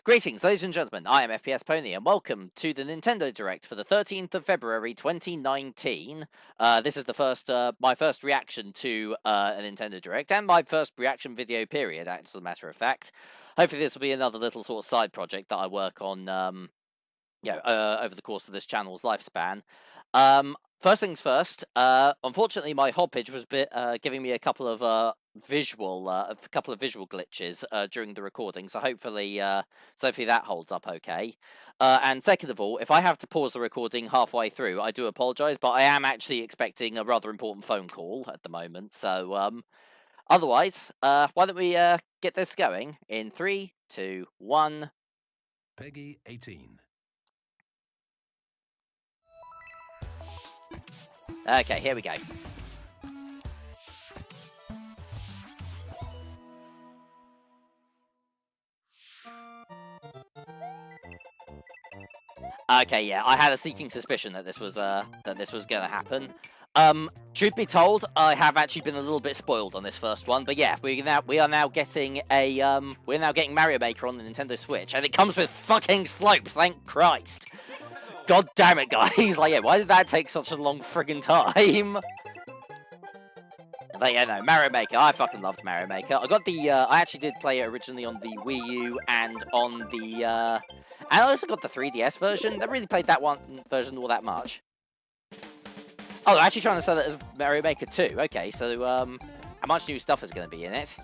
Greetings, ladies and gentlemen, I am FPSPwny, and welcome to the Nintendo Direct for the 13th of February 2019. This is the first, my first reaction to a Nintendo Direct, and my first reaction video period, as a matter of fact. Hopefully this will be another little sort of side project that I work on, over the course of this channel's lifespan. First things first, unfortunately my hobpage was giving me a couple of visual glitches during the recording, so hopefully that holds up okay. And second of all, if I have to pause the recording halfway through, I do apologise, but I am actually expecting a rather important phone call at the moment, so otherwise, why don't we get this going in 3, 2, 1. Peggy 18. Okay, here we go. Okay, yeah, I had a sneaking suspicion that this was gonna happen. Truth be told, I have actually been a little bit spoiled on this first one, but yeah, we are now getting Mario Maker on the Nintendo Switch, and it comes with fucking slopes, thank Christ. God damn it, guys! Like, yeah, why did that take such a long friggin' time? But yeah, no, Mario Maker. I fucking loved Mario Maker. I got the, I actually did play it originally on the Wii U and on the, and I also got the 3DS version. Never really played that one version all that much. Oh, they're actually trying to sell it as Mario Maker 2. Okay, so, how much new stuff is going to be in it?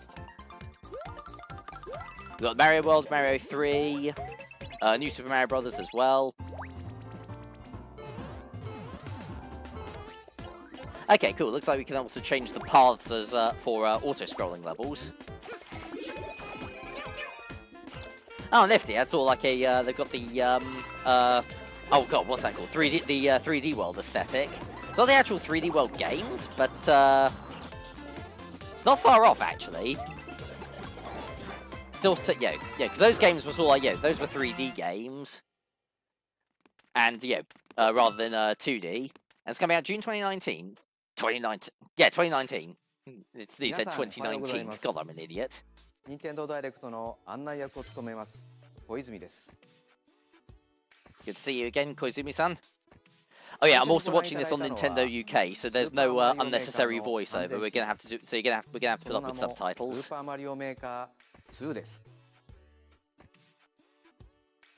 We've got Mario World, Mario 3, New Super Mario Brothers as well. Okay, cool. Looks like we can also change the paths as for auto-scrolling levels. Oh, nifty. That's all like a. They've got the oh god, what's that called? 3D, the 3D world aesthetic. It's not the actual 3D world games, but it's not far off actually. Still, yeah, because those games were all like, those were 3D games, and rather than 2D. And it's coming out June 2019. 2019. Yeah, 2019. They said 2019. God, I'm an idiot. Nintendo Direct の案内役を務めます。小泉です。 Good to see you again, Koizumi-san. Oh yeah, I'm also watching this on Nintendo UK, so there's no unnecessary voiceover. We're gonna have to do. So we're gonna have to put up with subtitles. Super Mario Maker 2です。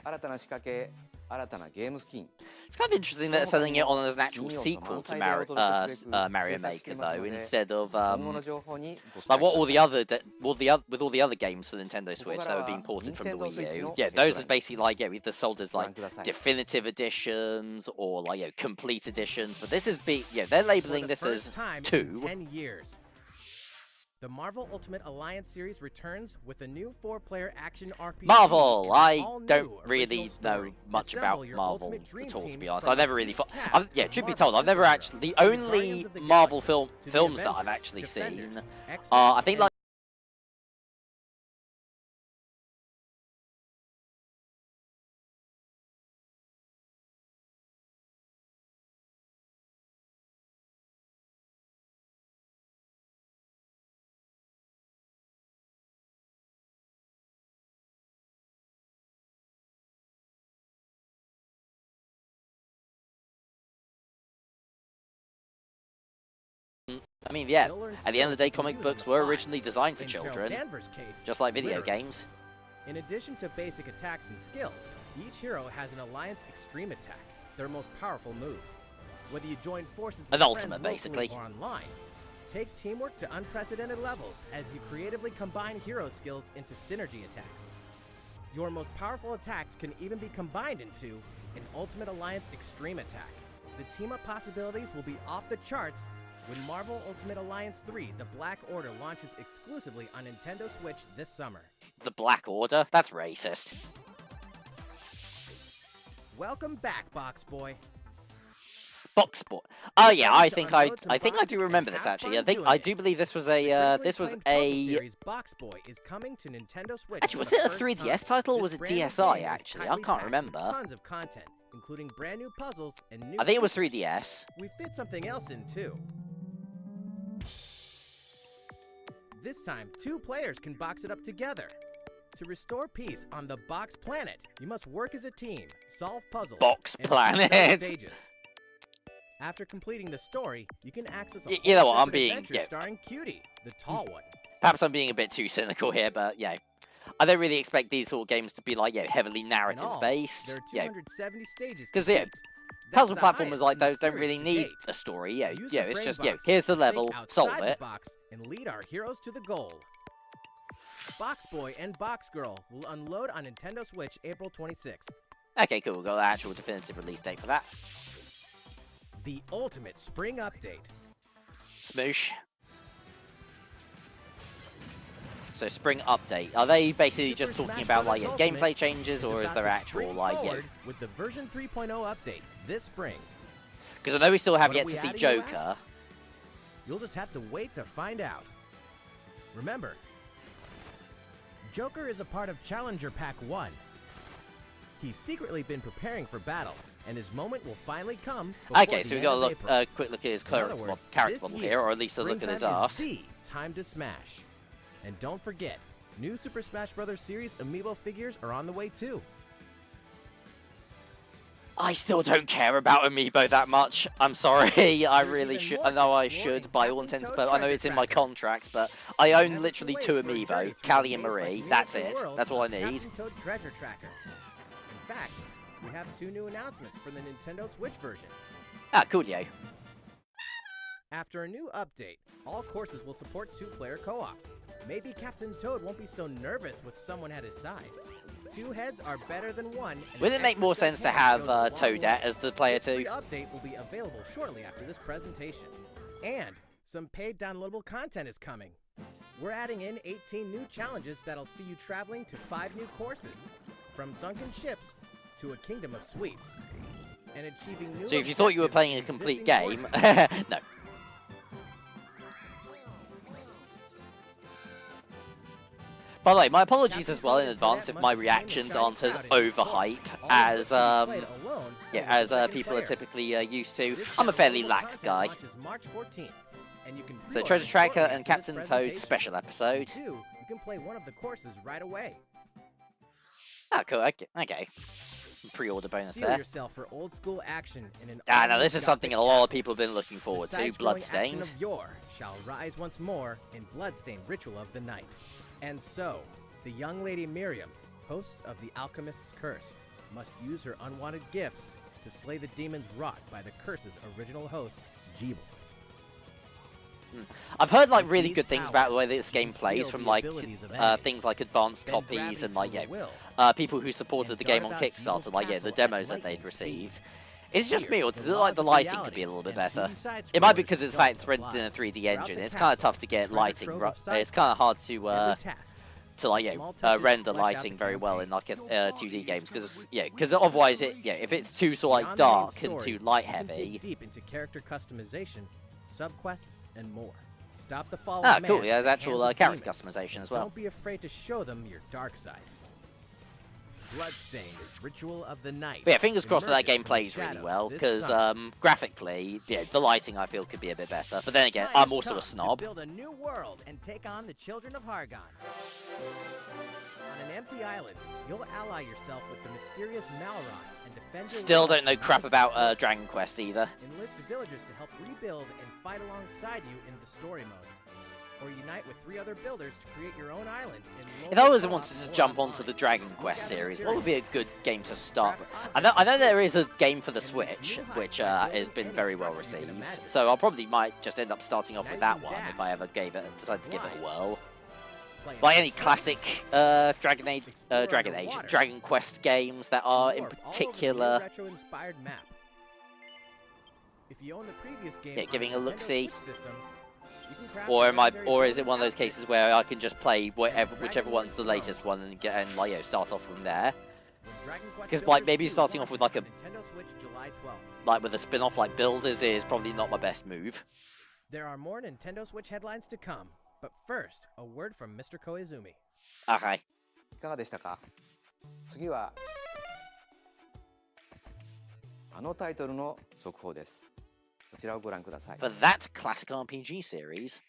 新たな仕掛け、新たなゲームスキン。 It's kind of interesting that they're selling it on as an actual sequel to Mario Maker, though, instead of like what all the other with all the other games for Nintendo Switch that were being ported from the Wii U. Yeah, those are basically like either sold as like definitive editions or like complete editions. But this is they're labeling this as 2. 10 years. The Marvel Ultimate Alliance series returns with a new 4-player action RPG. Marvel! I don't really know much about Marvel at all, to be honest. I never really thought. Truth be told, I've never actually. The only Marvel films that I've actually seen are, I think, like. I mean, yeah, at the end of the day, comic books were originally designed for children, just like video games. In addition to basic attacks and skills, each hero has an Alliance Extreme Attack, their most powerful move. Whether you join forces with an ultimate, basically, or online, take teamwork to unprecedented levels as you creatively combine hero skills into synergy attacks. Your most powerful attacks can even be combined into an Ultimate Alliance Extreme Attack. The team-up possibilities will be off the charts when Marvel Ultimate Alliance 3, The Black Order, launches exclusively on Nintendo Switch this summer. The Black Order? That's racist. Welcome back, Box Boy. Box Boy. Oh yeah, I think I do remember this actually. I do believe this was a Box Boy is coming to Nintendo Switch. Actually, was it a 3DS title or was it DSi actually? I can't remember. Tons of content, including brand new puzzles and new. I think it was 3DS. We fit something else in too. This time, 2 players can box it up together. To restore peace on the Box Planet, you must work as a team, solve puzzles, Box and Planet. beat those stages. After completing the story, you can access a whole You know what, I'm separate being- adventure yeah. starring Cutie, the tall one. Perhaps I'm being a bit too cynical here, but yeah. I don't really expect these sort of games to be like, heavily In narrative all, based. there are Yeah, 270 stages. because to yeah, beat. That's puzzle the platformers highest like in the those don't series really to need date. a story. Use Yeah, your it's brain just boxes here's the to level, think solve outside it. the box and lead our heroes to the goal. Box Boy and Box Girl will unload on Nintendo Switch April 26th. Okay, cool. We've got the actual definitive release date for that. The ultimate spring update. Smoosh. So spring update. Are they basically Super just talking Smash about Bros. like Ultimate gameplay changes, is or is about there to actual spring like forward with the version 3.0 update this spring. Because I know we still have What are yet we to see adding, you Joker. ask? You'll just have to wait to find out. Remember, Joker is a part of Challenger Pack 1. He's secretly been preparing for battle, and his moment will finally come before Okay, the so we end got a of look, April. quick look at his In other character words, character this model year, here, or at least a look at his springtime ass. is the time to smash. And don't forget, new Super Smash Bros. Series amiibo figures are on the way too. I still don't care about Amiibo that much. I'm sorry. I There's really even should. more I know to I explore should in by all Captain intents, Toad but I know Treasure it's in my Tracker. contract. But I own Never literally too 2 late for a journey Amiibo, through Callie the and maze Marie. like That's Miracle it. World That's all I of need. Captain Toad Treasure Tracker. In fact, we have 2 new announcements for the Nintendo Switch version. Ah, coolio. After a new update, all courses will support 2-player co-op. Maybe Captain Toad won't be so nervous with someone at his side. 2 heads are better than 1. and Wouldn't it an make more extra sense to hand have goes a long Toadette way. as the player This free too? update will be available shortly after this presentation. And some paid downloadable content is coming. We're adding in 18 new challenges that'll see you traveling to 5 new courses, from sunken ships to a kingdom of sweets, and achieving new So if you thought you were objectives playing a in complete existing game, courses. no. By the way, my apologies as well in advance if my reactions aren't as overhype as people are typically used to. I'm a fairly lax guy. So Treasure Tracker and Captain Toad special episode. You can play one of the courses right away. Ah, cool. Okay. Pre-order bonus Steel there. yourself for old school action in an Ah, now all-new this is something a Gothic lot of castle. people have been looking forward The to. side-scrolling action Bloodstained. of yore shall rise once more in Bloodstained Ritual of the Night. And so, the young lady Miriam, host of the Alchemist's Curse, must use her unwanted gifts to slay the demons wrought by the curse's original host, Jeeble. I've heard like With really these good things about the way powers, this you game can plays steal from the like abilities of enemies, things like advanced bend copies gravity and like to a will, people who supported and the game dart on about Kickstarter, Jeeble's like the castle at demos that lightning they'd speed. received. Is it just me, or does it the look like the laws of lighting could reality be a little bit and better? 2D side It might be scrollers because it's the don't fact it's rendered apply. in a 3D Throughout engine. the It's kind of castle, tough to get treasure lighting. trove of side It's kind of hard deadly to tasks, like small touches render flesh out lighting the very well in campaign. like a 2D games because otherwise if it's too sort of like Beyond the main dark and story, too light you can dig heavy. deep into character customization, subquests, and more. Stop the fall Ah, of cool. man Yeah, there's at the actual hands of character demons, customization and as well. Don't be afraid to show them your dark side. Bloodstained, Ritual of the Night. But yeah, fingers crossed that emerges game from the plays really shadows well this because summer. graphically, the lighting I feel could be a bit better. But then again, Time I'm has also come a to snob. build a new world and take on the children of Hargon. On an empty island, you'll ally yourself with the mysterious Malron and defend your Still world don't know from crap magical about forces. Dragon Quest either. Enlist villagers to help rebuild and fight alongside you in the story mode. Or unite with 3 other builders to create your own island in If I local was co-op wanted to or jump onto online. the Dragon You Quest gather series, what would be a good game to start with? Craft I know there is a game for the And these Switch, new huts which by has building been any very well structure you can received. imagine. So I'll probably might just end up starting off Now with you that can one if dash, I ever decide to give it a glide, whirl. play an Like any action, classic Dragon Quest games that are in warp all over the new particular, retro-inspired map. If you own the previous game Yeah, on giving the a Nintendo look-see. Switch system, you can craft or legendary is it one of those bonus cases outfits. where I can just play whichever Dragon one's the Quest latest Pro. one and like start off from there, When Dragon Quest 'Cause, like, Builders maybe 2 starting off with, like, launches on Nintendo Switch July 12th. like with a spin-off like Builders is probably not my best move. There are more Nintendo Switch headlines to come, but first, a word from Mr. Koizumi. Okay. いかがでしたか。次はあのタイトルの続報です。こちらをご覧ください。 For that classic RPG series,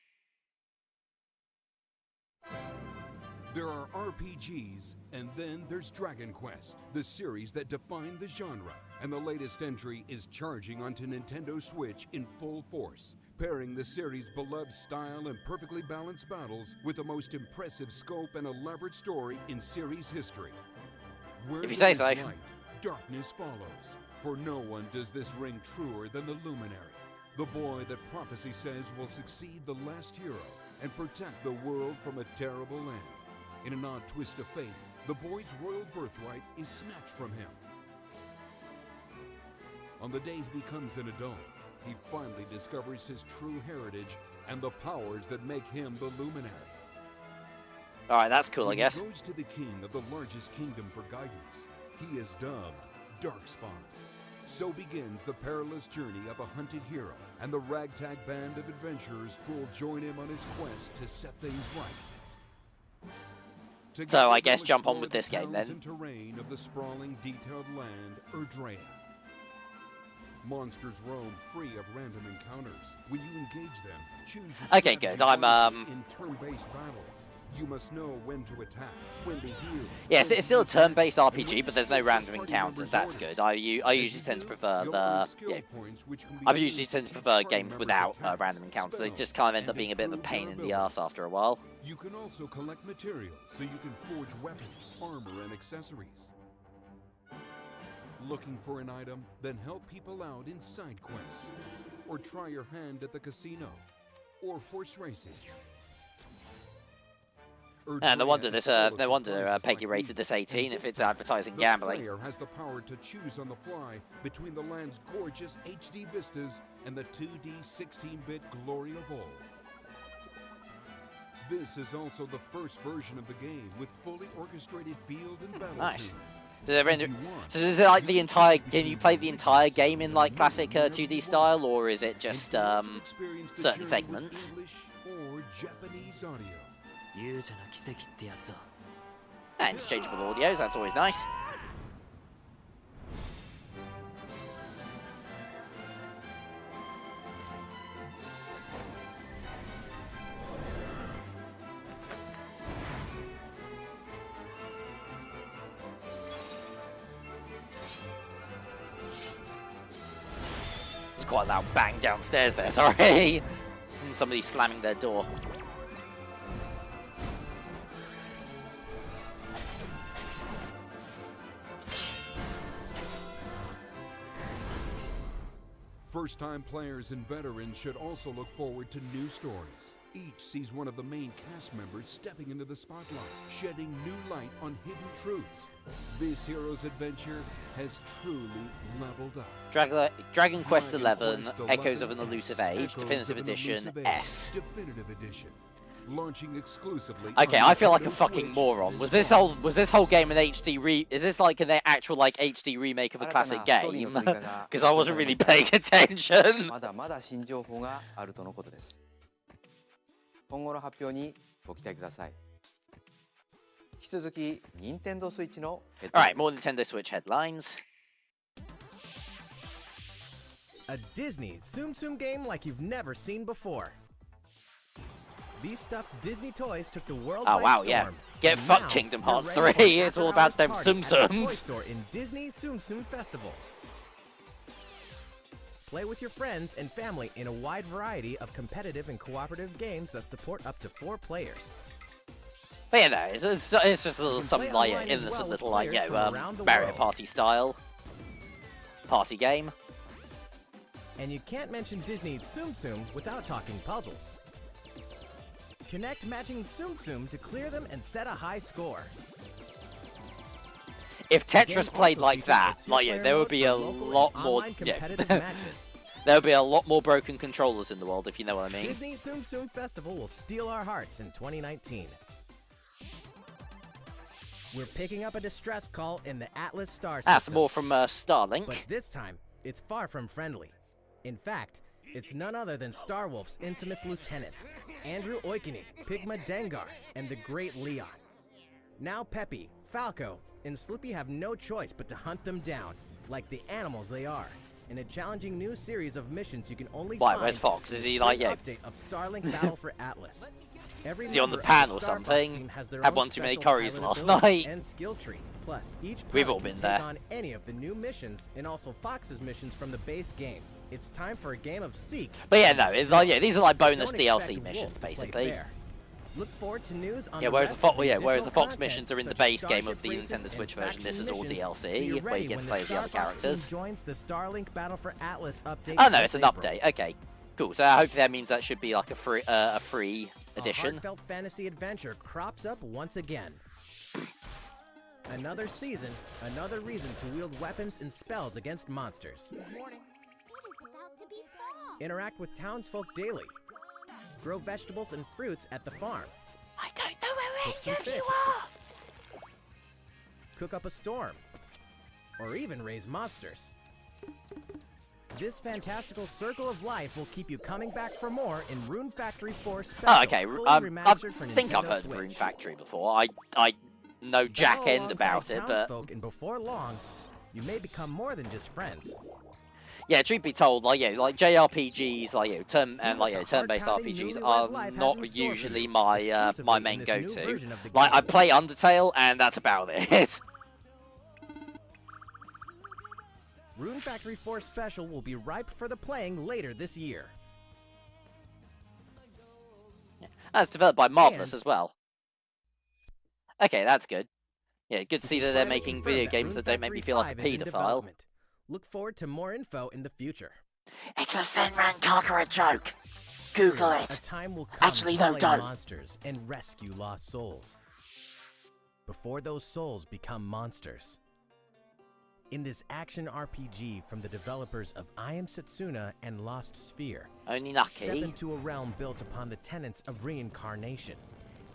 There are RPGs, and then there's Dragon Quest, the series that defined the genre. And the latest entry is charging onto Nintendo Switch in full force, pairing the series' beloved style and perfectly balanced battles with the most impressive scope and elaborate story in series history. Where If you say there is so. light, darkness follows. For no one does this ring truer than the Luminary, the boy that prophecy says will succeed the last hero and protect the world from a terrible end. In an odd twist of fate, the boy's royal birthright is snatched from him. On the day he becomes an adult, he finally discovers his true heritage and the powers that make him the Luminary. Alright, that's cool, I guess. When he goes to the king of the largest kingdom for guidance, he is dubbed Darkspawn. So begins the perilous journey of a hunted hero and the ragtag band of adventurers who will join him on his quest to set things right. So I guess Together, jump on they'll with this explore game the towns then. and terrain of the sprawling, detailed land, Erdrea. Monsters roam free of random encounters. When you engage them, choose your Okay, strategy good. I'm, wisely in turn-based battles. You must know when to attack, when to heal. Yes, when it's to still a defend, turn-based and RPG, when but to there's no switch random party encounters. members' That's orders. good. I As usually you tend to do, prefer you'll the earn skill yeah. points which can be I used usually tend to against prefer party games members' without attacks, random encounters. They spells, just kind of end and up being a bit of a improve pain their in the abilities. ass after a while. You can also collect materials so you can forge weapons, armor, and accessories. Looking for an item? Then help people out in side quests. Or try your hand at the casino. Or horse racing. And no Erdrea wonder is this, full of no wonder surprises Peggy like rated these. this And 18 if this it's time, advertising the gambling. player has the power to choose on the fly between the land's gorgeous HD vistas and the 2D 16-bit glory of old. This is also the first version of the game with fully orchestrated field and battle Nice. tunes. Does it If render, you want, so is it like the you entire? can Can you choose play the entire between game in like classic whenever 2D you style, want. or is it And just you can also experience the certain journey with segments? English or Japanese audio. 勇者の奇跡ってやつだ。 Interchangeable audios. That's always nice. It's quite a loud bang downstairs there, sorry. And somebody slamming their door. First-time players and veterans should also look forward to new stories. Each sees one of the main cast members stepping into the spotlight, shedding new light on hidden truths. This hero's adventure has truly leveled up. Dragon Quest XI, Quest Echoes of an 11 Elusive S, Age, Echoes Definitive of an Edition Elusive Age, S. Definitive Edition. Launching exclusively Okay, on I feel like a Nintendo fucking Switch moron. Was this whole game an HD is this like an actual like HD remake of a classic game? Because I wasn't really paying attention. まだまだ新情報があるとのことです。今後の発表にご期待ください。引き続き、任天堂スイッチのヘッド Alright, more Nintendo Switch headlines. A Disney Tsum Tsum game like you've never seen before. These stuffed Disney toys took the world Oh by wow, storm. yeah. Get and fucked now Kingdom they're Hearts ready 3. for an It's all after-hours about them party Tsum at the toy Tsums. store in Disney Tsum Tsum Festival. Play with your friends and family in a wide variety of competitive and cooperative games that support up to 4 players. But yeah, no, it's just a little can something play like online as innocent well with little like players from around the Mario world. Party style party game. And you can't mention Disney Tsum Tsum without talking puzzles. Connect matching Tsum Tsum to clear them and set a high score. If The game Tetris played also like features that, a like yeah, two-player there would mode be for a local lot and more. online Yeah, competitive matches. there would be a lot more broken controllers in the world, if you know what I mean. Disney Tsum Tsum Festival will steal our hearts in 2019. We're picking up a distress call in the Atlas star system. That's more from Starlink. But this time, it's far from friendly. In fact, it's none other than Starwolf's infamous lieutenants, Andrew Oikini, Pigma Dengar, and the Great Leon. Now Peppy, Falco, and Slippy have no choice but to hunt them down, like the animals they are, in a challenging new series of missions you can only Why, find where's Fox? in Is the he like, spring yeah? update of Starlink Battle for Atlas. Every Is he on the member of pan or Star Fox something? team has their Had own one too many special curries pilot last ability night. and skill tree. Plus, each We've pilot all can been take there. on any of the new missions and also Fox's missions from the base game. It's time for a game of Seek. But yeah, and no, Destroy. yeah, these are like bonus Don't DLC expect missions, Wolf to play basically. fair. Look forward to news on Yeah, the whereas rest the of Fox, whereas the additional Fox content, missions are in the such as base game starship of the races Nintendo and Switch version. This is all faction missions, so DLC, you're where you ready get to when play as the other Star Fox team characters. joins the Starlink Battle for Atlas update. Oh no, this it's an April. update. Okay, cool. So hopefully that means that should be like a free A edition. heartfelt fantasy adventure crops up once again. Another season, another reason to wield weapons and spells against monsters. Good morning. It is about to be fall. Interact with townsfolk daily. Grow vegetables and fruits at the farm. I don't know where Cook some any of you fish. are. Cook up a storm. Or even raise monsters. This fantastical circle of life will keep you coming back for more in Rune Factory 4 Special. Oh, okay. fully I remastered for think I've Nintendo heard of Rune Switch. Factory before. I know jack Battle end about alongside it, but townsfolk, and before long, you may become more than just friends. yeah, truth be told, like like JRPGs, See what the turn-based heart-pounding RPGs newlywed are life has in not store for usually you, my exclusively my in main this new go-to. version of the Like I game. play Undertale, and that's about it. Rune Factory 4 Special will be ripe for the playing later this year. That's developed by Marvelous And- as well. Okay, that's good. Yeah, good to see that they're Finally making confirmed video that games Rune that don't make Factory me feel like a 5 is in paedophile. development. Look forward to more info in the future. It's a Senran Kagura joke. Google A it. time will come Actually, to no, slay don't. monsters and rescue lost souls. Before those souls become monsters. In this action RPG from the developers of I Am Setsuna and Lost Sphere, Only step Nucky. into a realm built upon the tenets of reincarnation.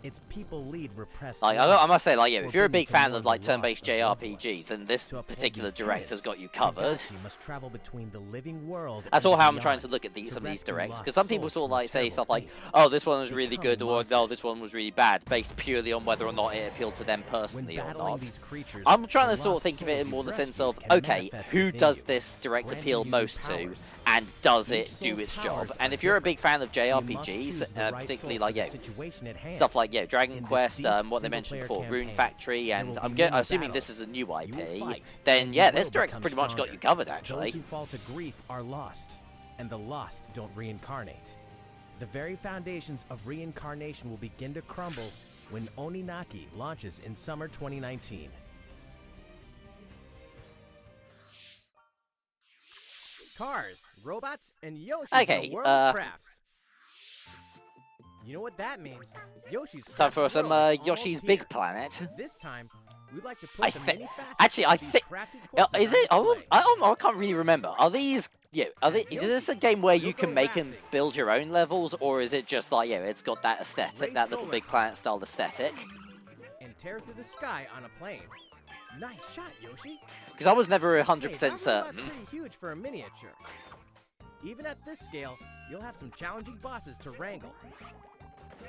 Its people lead repressed Like, I lives, must say, like, yeah, if you're a forbidden big to fan mourn of like the turn-based loss of loved ones. JRPGs, then this To uphold particular these direct has tenets, got you covered. Togashi must travel between the living world That's and all the how I'm trying to beyond look at some of these rescue directs, lost because some people souls sort of from a like say terrible stuff like, fate. oh, this one was really Become good, or no, monsters. this one was really bad, based purely on whether or not it appealed to them When personally or battling not. these creatures, I'm trying the to sort of lost think of it souls in more you've the sense rescued of, can okay, manifest who within does you, this direct granting appeal you new most to, powers. and does Each it do soul's its powers job? are And if you're a big fan of so you must choose JRPGs, the right particularly soul like, for the yeah, situation at hand. stuff like, yeah, Dragon In this Quest, deep, what they mentioned single-player before, Rune campaign, Factory, there and will I'm be many assuming this battles. is a new You will IP, fight, then and yeah, you this will direct's become pretty much got stronger. you covered, Those actually. who fall to grief are lost, and the lost don't reincarnate. The very foundations of reincarnation will begin to crumble when Oninaki launches in summer 2019. Cars, robots, and Yoshi Okay, in a world of crafts. You know what that means? Yoshi's It's time Crafted for some World is almost Yoshi's here. Big Planet. This time, we'd like to put I the think, many facets actually, I of these think, crafted courses is on it? display. I can't really remember. Are these? Yeah, is this a game where you can make and build your own levels, or is it just like, yeah, it's got that aesthetic, that little Big Planet style aesthetic? And tear through the sky on a plane. Nice shot, Yoshi. Because I was never 100% Hey, that robot's certain. pretty huge for a miniature. Even at this scale, you'll have some challenging bosses to wrangle.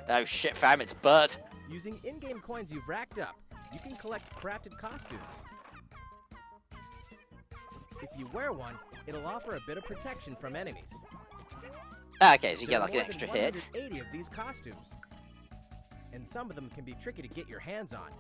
Oh shit, fam, it's Bert. Using in-game coins you've racked up, you can collect crafted costumes. If you wear one, it'll offer a bit of protection from enemies. Okay, so you There get are like an more than extra hit. 180 of these costumes, and some of them can be tricky to get your hands on.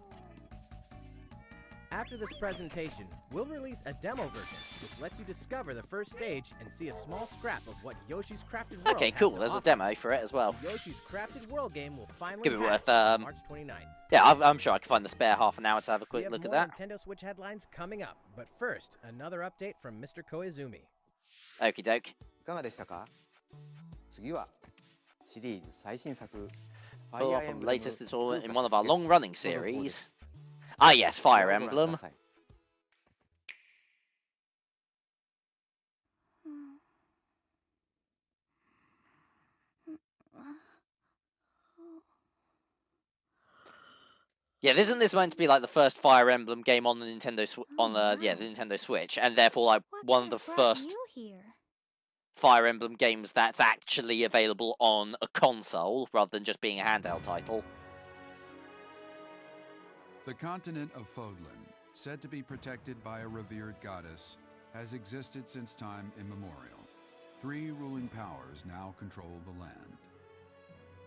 After this presentation, we'll release a demo version, which lets you discover the first stage and see a small scrap of what Yoshi's Crafted World Okay, has cool. to There's a offer. demo for it as well. The Yoshi's Crafted World game will finally Give it hatch worth, on March 29th. Yeah, I'm sure I can find the spare half an hour to have a We quick have look at more that. Nintendo Switch headlines coming up, but first, another update from Mr. Koizumi. Okie doke. いかがでしたか？次はシリーズ最新作 Follow up Fire on the Emblem latest installment in Full one of our Package long-running Gets どうぞこうで series. す。 Ah, yes, Fire ご覧くだ Emblem. さい。Yeah, isn't this meant to be like the first Fire Emblem game on the Nintendo the Nintendo Switch, and therefore like What one of could the have brought first you here? Fire Emblem games that's actually available on a console rather than just being a handheld title. The continent of Fodlan, said to be protected by a revered goddess, has existed since time immemorial. 3 ruling powers now control the land.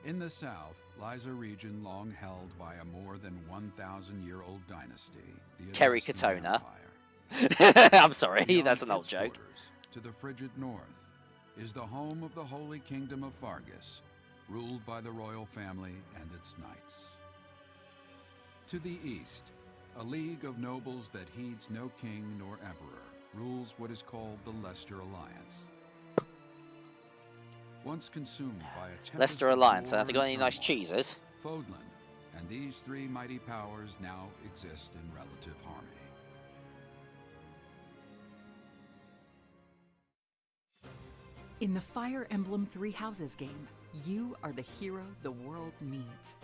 In the south lies a region long held by a more than 1,000-year-old dynasty, the Kerry Adrestian Katona. Empire. I'm sorry, Beyond that's an old its joke. borders, to the frigid north, is the home of the Holy Kingdom of Fargus, ruled by the royal family and its knights. To the east, a league of nobles that heeds no king nor emperor rules what is called the Leicester Alliance. Once consumed by a tempest Leicester of Alliance, war have they got and any nice turmoil, cheeses? Fodlan and these three mighty powers now exist in relative harmony. In the Fire Emblem Three Houses game, you are the hero the world needs.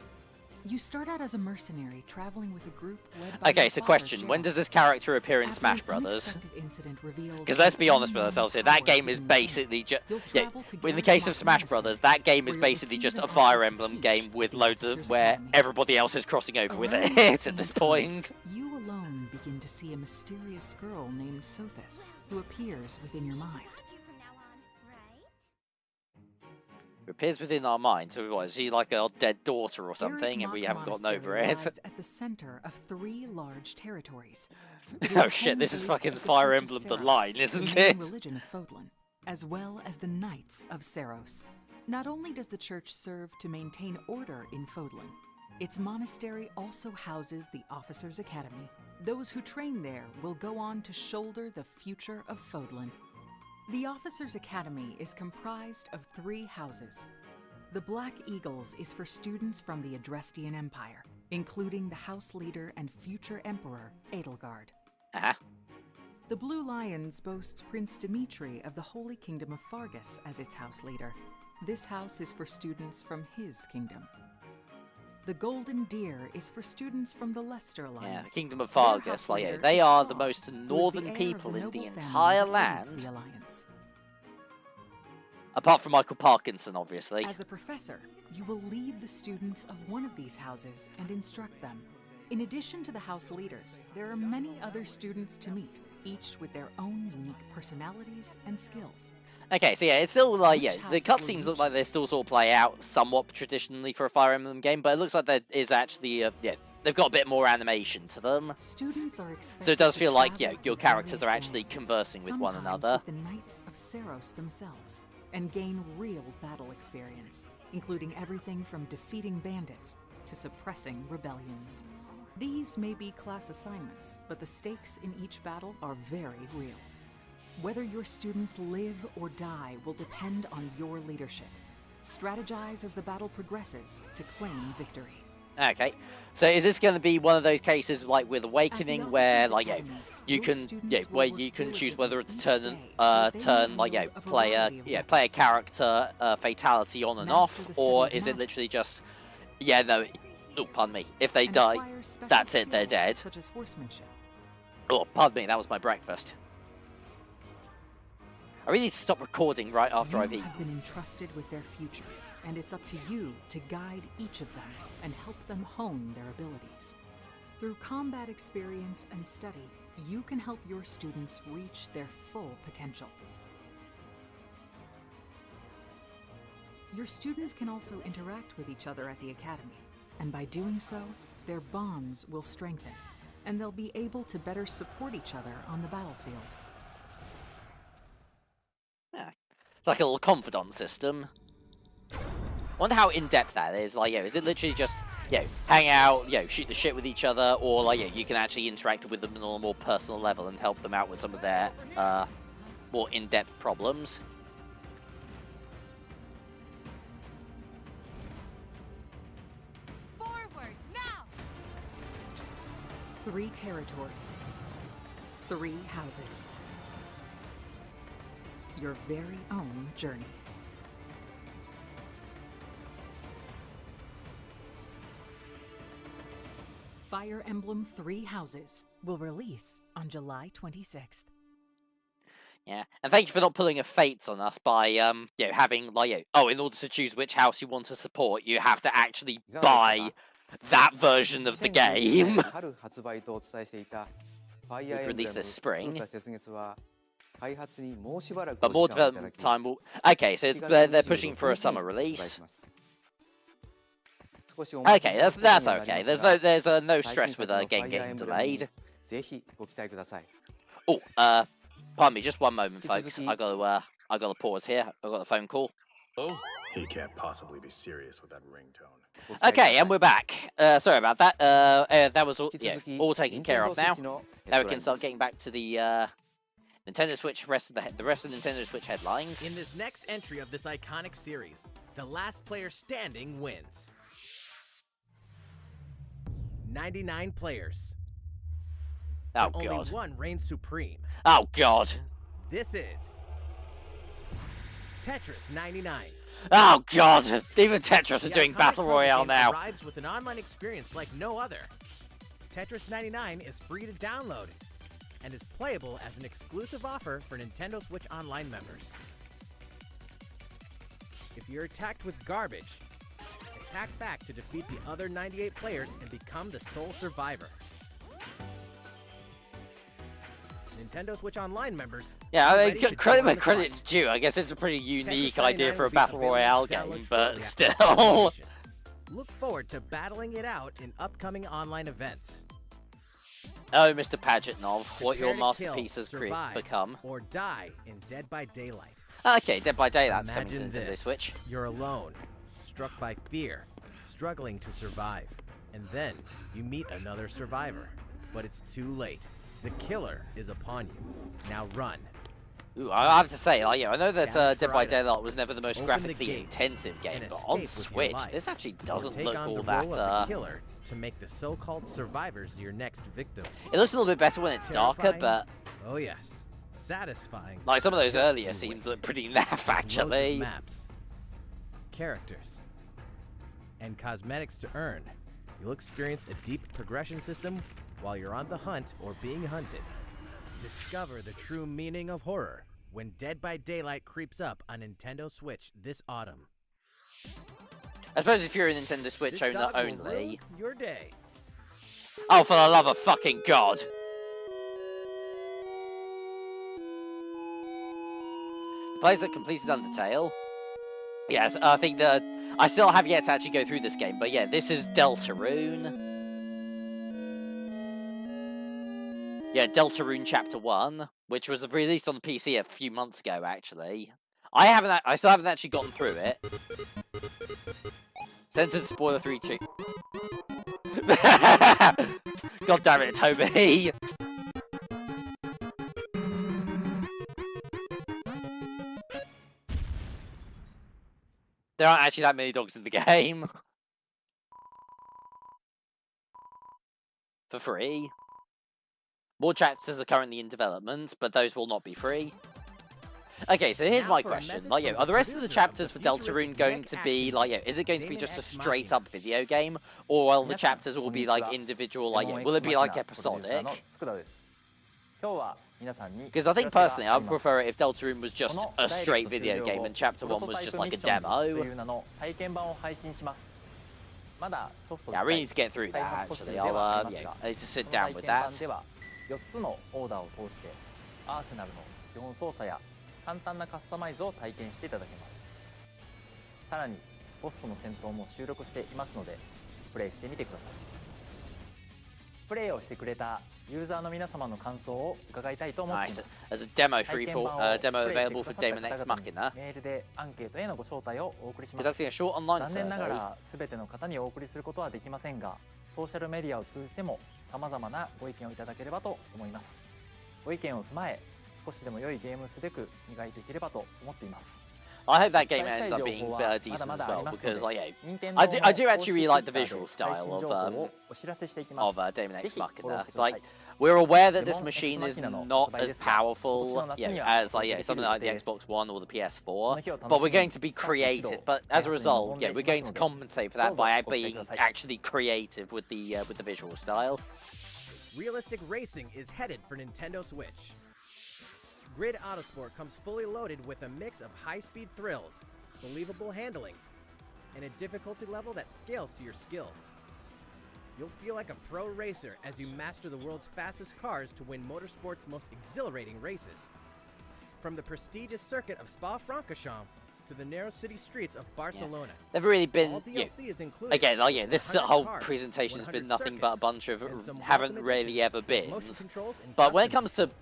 You start out as a mercenary traveling with a group led by Okay, your so father, question, when Geralt. does this character appear in After Smash an Brothers? unexpected incident reveals Because let's an be honest with unknown ourselves here, power that game is hidden within. basically just... You'll Yeah, travel to in the Garrett case of Moss Smash Monastery, Brothers, that game is where you'll basically receive just an a offer Fire to Emblem teach game at with the loads of... Officers where Academy. everybody else is crossing over with Around it that at same this time, point. You alone begin to see a mysterious girl named Sothis, who appears within your mind. You from now on, right? It appears within our mind, so what, is he like our dead daughter or something, Garrett and we Mock haven't gotten over Monastery it? lies at the center of 3 large territories. Oh shit, this is fucking Fire Emblem The Line, isn't it? Religion of Fodlan, as well as the Knights of Seiros. Not only does the church serve to maintain order in Fodlan, its monastery also houses the Officers Academy. Those who train there will go on to shoulder the future of Fodlan. The Officers Academy is comprised of 3 houses. The Black Eagles is for students from the Adrestian Empire, including the House Leader and future Emperor, Edelgard. Uh-huh. The Blue Lions boasts Prince Dimitri of the Holy Kingdom of Fargus as its House Leader. This house is for students from his kingdom. The Golden Deer is for students from the Leicester Alliance. Yeah, the Kingdom of Their Fargus, house like, yeah, leader they is are the Frog, most who is northern heir of people in noble the family entire that leads land. the Alliance. Apart from Michael Parkinson, obviously. As a professor, you will lead the students of one of these houses and instruct them. In addition to the house leaders, there are many other students to meet, each with their own unique personalities and skills. Okay, so yeah, it's still like, Which yeah, the house will cutscenes you look like they still sort of play out somewhat traditionally for a Fire Emblem game, but it looks like there is actually, yeah, they've got a bit more animation to them. Students are expected So it does to feel like, travel yeah, to your characters various are actually lands, conversing with one sometimes another. with the Knights of Seiros themselves, and gain real battle experience, including everything from defeating bandits to suppressing rebellions. These may be class assignments, but the stakes in each battle are very real. Whether your students live or die will depend on your leadership. Strategize as the battle progresses to claim victory. Okay, so is this going to be one of those cases like with Awakening At the where, Officers like, yeah, Academy, you your can, students yeah, will where work you can choose diligently whether to each turn, day so that they turn, may like, yeah, wield a play a, variety of yeah, play a weapons. character fatality on and Master off, the or study of is it magic. literally just, yeah, no, oh, pardon me, if they And die, acquire special that's it, they're skills dead. Such as horsemanship. Oh, pardon me, that was my breakfast. I really need to stop recording right after I've You eaten. have been entrusted with their future, and it's up to you to guide each of them and help them hone their abilities. Through combat experience and study, you can help your students reach their full potential. Your students can also interact with each other at the Academy, and by doing so, their bonds will strengthen, and they'll be able to better support each other on the battlefield. Yeah. It's like a little confidant system. Wonder how in-depth that is. Like, is it literally just, hang out, shoot the shit with each other, or like, you can actually interact with them on a more personal level and help them out with some of their more in-depth problems? Forward, now! 3 territories, 3 houses. Your very own journey. Fire Emblem Three Houses will release on July 26th. Yeah, and thank you for not pulling a Fates on us by, having, like, in order to choose which house you want to support, you have to actually buy that version of the game. 春発売とお伝えしていた Fire We've released this Emblem spring. 古田雪月は開発にもうしばらく But お more 時間をいただ development き time will... Okay, so 7月 they're pushing for a 26日 summer に発売 release. します Okay, that's okay. There's no stress with a game getting delayed. ぜひご期待ください。 Oh, pardon me, just one moment, folks. I gotta pause here. I got a phone call. Oh, he can't possibly be serious with that ringtone. Okay, and we're back. Sorry about that. That was all, all taken care of now. Now we can start getting back to the Nintendo Switch, the rest of the Nintendo Switch headlines. In this next entry of this iconic series, the last player standing wins. 99 players. Oh Only god. one reigns supreme. Oh god. This is Tetris 99. Oh god. Even Tetris are The doing iconic Battle puzzle Royale game now. arrives with an online experience like no other. Tetris 99 is free to download and is playable as an exclusive offer for Nintendo Switch Online members. If you're attacked with garbage, attack back to defeat the other 98 players and become the sole survivor. Nintendo Switch Online members. Yeah, I are mean, ready to credit join where the credit's fun. due. I guess it's a pretty unique Tetris idea 99 for a will be Battle available Royale to download game, shortly but after still. publication. Look forward to battling it out in upcoming online events. Oh, Mr. Pagetnov, what your Prepare to kill, masterpiece has survive, become. or die in Dead by Daylight. Okay, Dead by Daylight's coming to Imagine Nintendo this. Switch. You're alone, struck by fear, struggling to survive. And then you meet another survivor. But it's too late. The killer is upon you. Now run. Ooh, I have to say, like, yeah, I know that Scout Dead for by items. Daylight was never the most Open the graphically gates intensive game, and but escape on with your Switch, life. this actually Or doesn't take look on all the that. role of the killer to make the so-called survivors your next victims. It looks a little bit better when it's darker, Terrifying? but Oh yes, satisfying. like some of those Just earlier you scenes wait. look pretty naff, Loads of actually. maps, characters, and cosmetics to earn. You'll experience a deep progression system while you're on the hunt or being hunted. Discover the true meaning of horror when Dead by Daylight creeps up on Nintendo Switch this autumn. I suppose if you're a Nintendo Switch This owner dog will only. ruin your day. Oh, for the love of fucking God! Players that completed Undertale. Yes, I think that I still have yet to actually go through this game, but yeah, this is Deltarune. Yeah, Deltarune Chapter 1, which was released on the PC a few months ago, actually. I still haven't actually gotten through it. Censored spoiler 3 2. God damn it, Toby! There aren't actually that many dogs in the game. For free. More chapters are currently in development, but those will not be free. Okay, so here's Now my for a question. message Like, from are the rest of the producer of chapters the for futuristic Deltarune going to mech be, action like, game, is it going to be Damon just a X straight Machina. up video game? Or will the chapters all be, like, individual, like, will it be, like, episodic? Because I think, personally, I would prefer it if Deltarune was just a straight video game and Chapter 1 was just, like, a demo. Yeah, I really need to get through that, actually. I need to sit down with that. 4つのオーダーを通してアーセナルの基本操作や簡単なカスタマイズを体験していただけます。さらにボスとの戦闘も収録していますのでプレイしてみてください。プレイをしてくれたユーザーの皆様の感想を伺いたいと思っています。 Nice. There's a demo 体 free 験 for 版を demo プレイして available く for ださった Damon X 方々に Machina. メールでアンケートへのご招待をお送りします。 Conducting a short online 残念なが survey. ら全ての方にお送りすることはできませんが、ソーシャルメディアを通じてもさまざまなご意見をいただければと思います。ご意見を踏まえ、少しでも良いゲームをすべく磨いていければと思っています。 I hope that game ends up being decent as well, because, like, yeah, I do actually really like the visual style of Damon X Machina. It's like, we're aware that this machine is not as powerful, as, like, something like the Xbox One or the PS4, but we're going to be creative. But as a result, yeah, we're going to compensate for that by being actually creative with the visual style. Realistic racing is headed for Nintendo Switch. Grid Autosport comes fully loaded with a mix of high-speed thrills, believable handling, and a difficulty level that scales to your skills. You'll feel like a pro racer as you master the world's fastest cars to win motorsport's most exhilarating races. From the prestigious circuit of Spa-Francorchamps to the narrow city streets of Barcelona. Yeah. They've really been, All DLC is included. again, like, yeah, this 100 whole cars, presentation's been 100 nothing but a circuits, bunch of and some haven't welcome really additions ever with been. motion controls and But when it custom comes to, controls.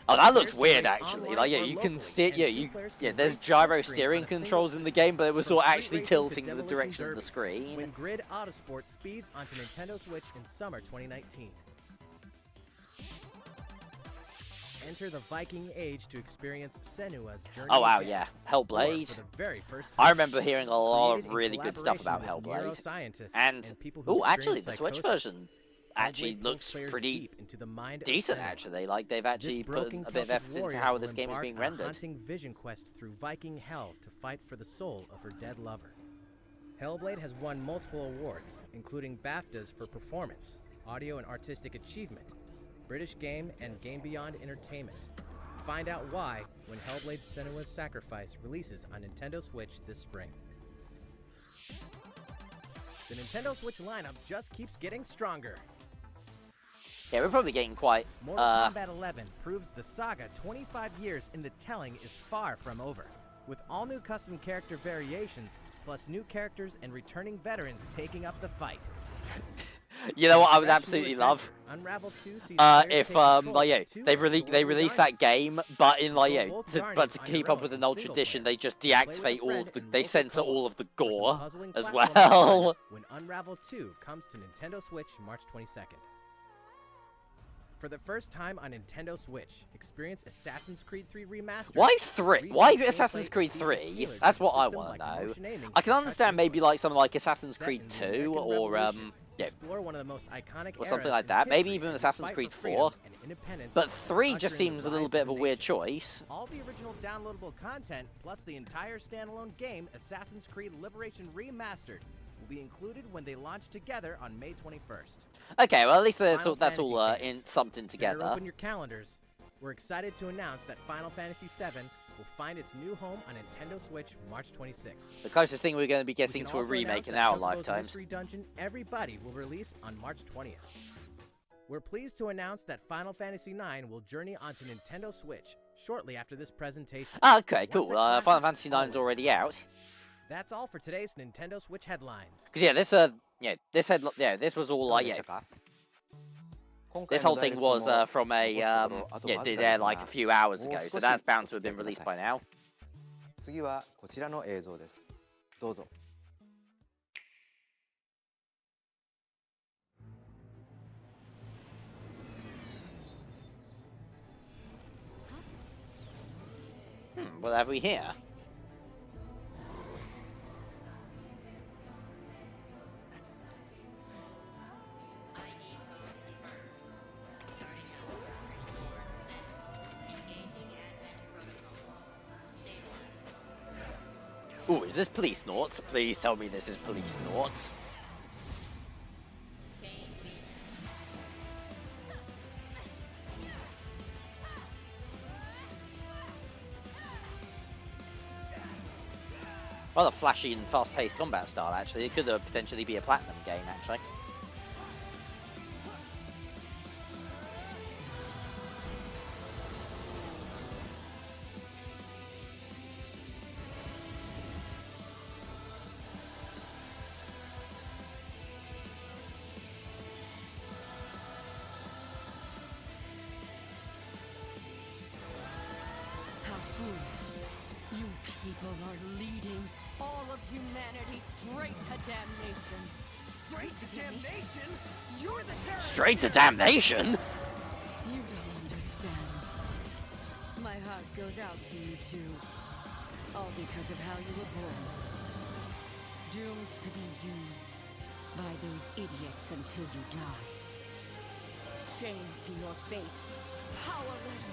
oh, that looks Players can weird race actually. online Like, yeah, or you can locally, steer, and yeah, two you, players yeah, can there's race gyro on-screen steering on a single controls in the system, game, but it was from all street actually racing to tilting in the Demolition direction of the Derby. screen. When Grid Autosport speeds onto Nintendo Switch in summer 2019. Enter the Viking Age to experience Senua's journey. Oh wow, again, yeah, or Hellblade. for the very first time. I remember hearing a lot Created of in really good stuff about collaboration with Hellblade. neuroscientists And, people who oh, actually, experience the Switch psychosis. version actually Hellblade looks pulls players pretty deep into the mind of decent, Senua. actually. Like, they've actually This put broken a bit of Celtic effort into warrior how will this game is embark being on a rendered. hunting vision quest through Viking hell to fight for the soul of her dead lover. Hellblade has won multiple awards, including BAFTAs for performance, audio and artistic achievement, British Game and Game Beyond Entertainment. Find out why when Hellblade: Senua's Sacrifice releases on Nintendo Switch this spring. The Nintendo Switch lineup just keeps getting stronger. Yeah, we're probably getting quite, Mortal Kombat 11 proves the saga 25 years in the telling is far from over. With all new custom character variations, plus new characters and returning veterans taking up the fight. You know what I would Fresh new absolutely adventure, love? Unravel 2 sees players If take control like, yeah, of two they auxiliary released that guardians. game, but in like, Control yeah, both but guardians to on keep your up with own an in old single tradition, player. they just Play with a deactivate all friend of the, in they local censor co-op all of the for some gore puzzling as platforming well. fun when Unravel 2 comes to Nintendo Switch March 22nd. For the first time on Nintendo Switch, experience Assassin's Creed 3 Remastered. Why 3? Revamped Why gameplay Assassin's Creed features 3? feelers That's in a what I system want like to know. motion aiming I can and understand touch maybe input. like something like Assassin's Set Creed in the 2 American or Revolution, yeah, explore one of the most iconic or something eras like in that. Maybe history even as you Assassin's fight Creed for freedom 4. and independence But and 3 just usher in seems the a little rise bit of a the weird nation. choice. All the original downloadable content, plus the entire standalone game, Assassin's Creed Liberation Remastered, will be included when they launch together on May 21st. Okay, well at least that's Final all, that's all Fantasy in fans, something better together. open your calendars. We're excited to announce that Final Fantasy VII will find its new home on Nintendo Switch March 26th. The closest thing we're going to be We getting can to a also remake announce in that our Chocobo's lifetimes. Mystery Dungeon Everybody will release on March 20th. We're pleased to announce that Final Fantasy IX will journey onto Nintendo Switch shortly after this presentation. Ah, okay, Once cool. a classic, Final Fantasy IX's always a already classic. out. That's all for today's Nintendo Switch headlines. Because yeah, this this was all like this whole thing was from a did air like a few hours ago, so that's bound to have been released by now. 次はこちらの映像です。どうぞ。What have we here? Ooh, is this Police Noughts? Please tell me this is Police Noughts. Rather flashy and fast-paced combat style, actually. It could potentially be a platinum game, actually. How foolish. You people are leading all of humanity straight to damnation. Straight to damnation? You're the terrorist! Straight to damnation? You don't understand. My heart goes out to you two. All because of how you were born. Doomed to be used by those idiots until you die. Chained to your fate. Powerless.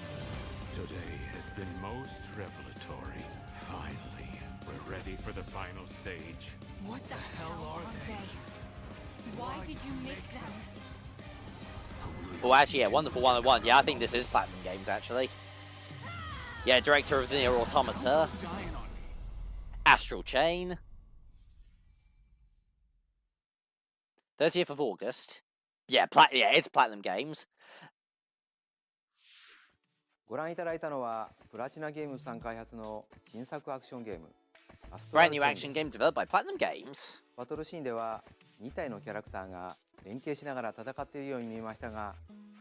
Today has been most revelatory. Finally, we're ready for the final stage. What the hell are they? Why did you make them? Oh, actually, yeah, Wonderful 101. Yeah, I think this is Platinum Games, actually. Yeah, director of the Nier Automata. Astral Chain. 30th of August. Yeah, it's Platinum Games. ご覧いただいたのはプラチナゲームさん開発の新作アクションゲームアストラ Brand ル new チェン action です game developed by Platinum Games. バトルシーンでは2体のキャラクターが連携しながら戦っているように見えましたが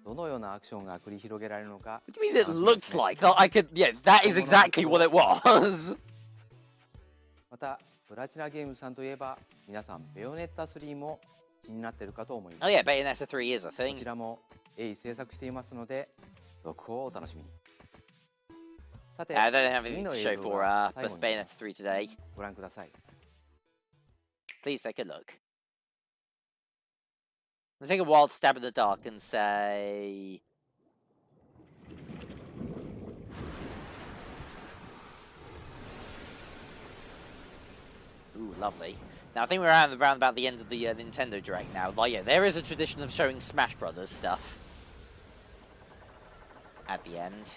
どのようなアクションが繰り広げられるのか What do you mean it looks like? I could, yeah, that is exactly what it was. またプラチナゲームさんといえば皆さんベヨネッタ3も気になっているかと思いま Oh す yeah, Bayonetta 3 is a こ thing. ちらも鋭意制作していますので続報をお楽しみにさて I don't have 次 anything の to 映 show 像 for が最後 for になりま Bayonetta す 3 today. ご覧ください Please take a look. Let's take a wild stab in the dark and say... Ooh, lovely. Now, I think we're around about the end of the Nintendo Direct now. Like, yeah, there is a tradition of showing Smash Brothers stuff at the end.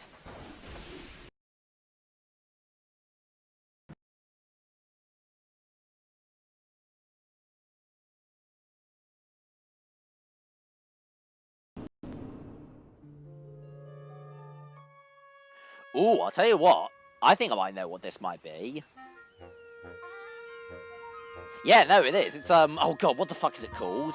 Ooh, I'll tell you what. I think I might know what this might be. Yeah, no, it is. It's, oh god, what the fuck is it called?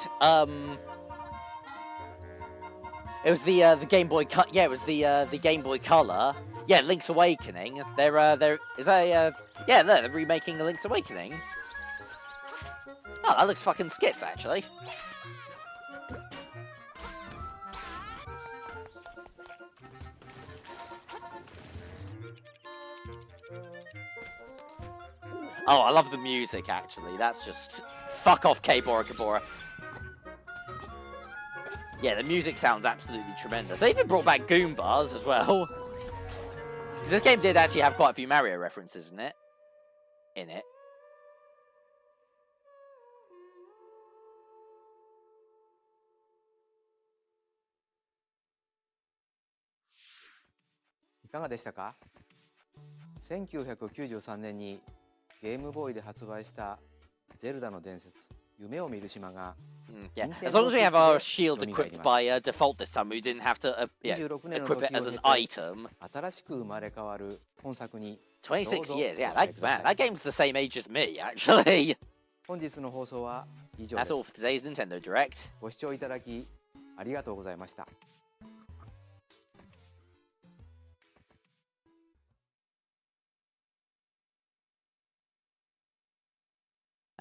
It was the Game Boy yeah, it was the Game Boy Color. Yeah, Link's Awakening. Is that yeah, they're remaking the Link's Awakening. Oh, that looks fucking skits, actually. Oh, I love the music, actually. That's just... Fuck off, K. Bora Kabora. Yeah, the music sounds absolutely tremendous. They even brought back Goombas as well. Because this game did actually have quite a few Mario references in it.いかがでしたか1993年にゲームボーイで発売したゼルダの伝説夢を見る島が Yeah, as long as we have our shield equipped by default this time, we didn't have to yeah, 26年の equip 時 it as を an 経て item. 新しく生まれ変わる本作に 26 どうぞ years, yeah, ご期待 that, くだ man, さい that game's the same age as me, actually. 本日の放送は以上で That's all for す today's Nintendo Direct. ご視聴いただきありがとうございました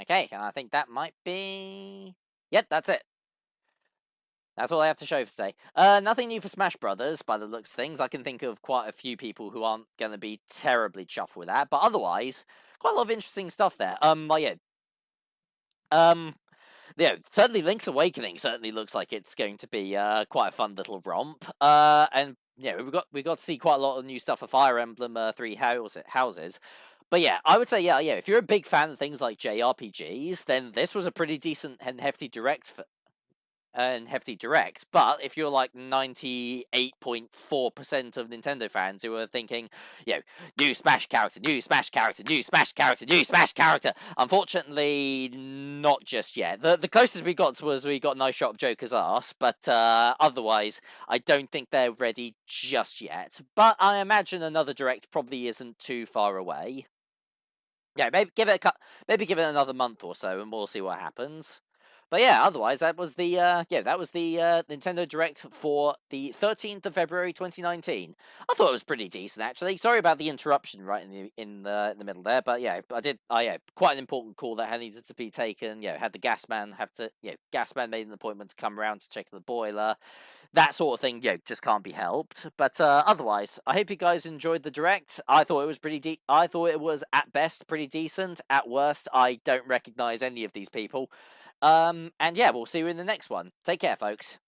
Okay, and I think that might be... Yep, that's it. That's all I have to show for today. Nothing new for Smash Brothers, by the looks of things. I can think of quite a few people who aren't going to be terribly chuffed with that, but otherwise, quite a lot of interesting stuff there. Well, yeah. Yeah, certainly Link's Awakening certainly looks like it's going to be quite a fun little romp. And yeah, we got to see quite a lot of new stuff for Fire Emblem 3 houses. But yeah, I would say yeah, if you're a big fan of things like JRPGs, then this was a pretty decent and hefty direct but if you're like 98.4% of Nintendo fans who are thinking, you know, new Smash character, new Smash character, new Smash character, new Smash character, unfortunately, not just yet. The closest we got was we got a nice shot of Joker's ass, but otherwise, I don't think they're ready just yet. But I imagine another direct probably isn't too far away. Yeah, maybe give it another month or so, and we'll see what happens. But yeah, otherwise that was the Nintendo Direct for the 13th of February 2019. I thought it was pretty decent actually. Sorry about the interruption right in the middle there, but yeah, yeah, quite an important call that needed to be taken. You know, had the Gasman Gasman made an appointment to come around to check the boiler. That sort of thing, just can't be helped. But otherwise, I hope you guys enjoyed the Direct. I thought it was I thought it was at best pretty decent. At worst, I don't recognize any of these people. And yeah, we'll see you in the next one. Take care, folks.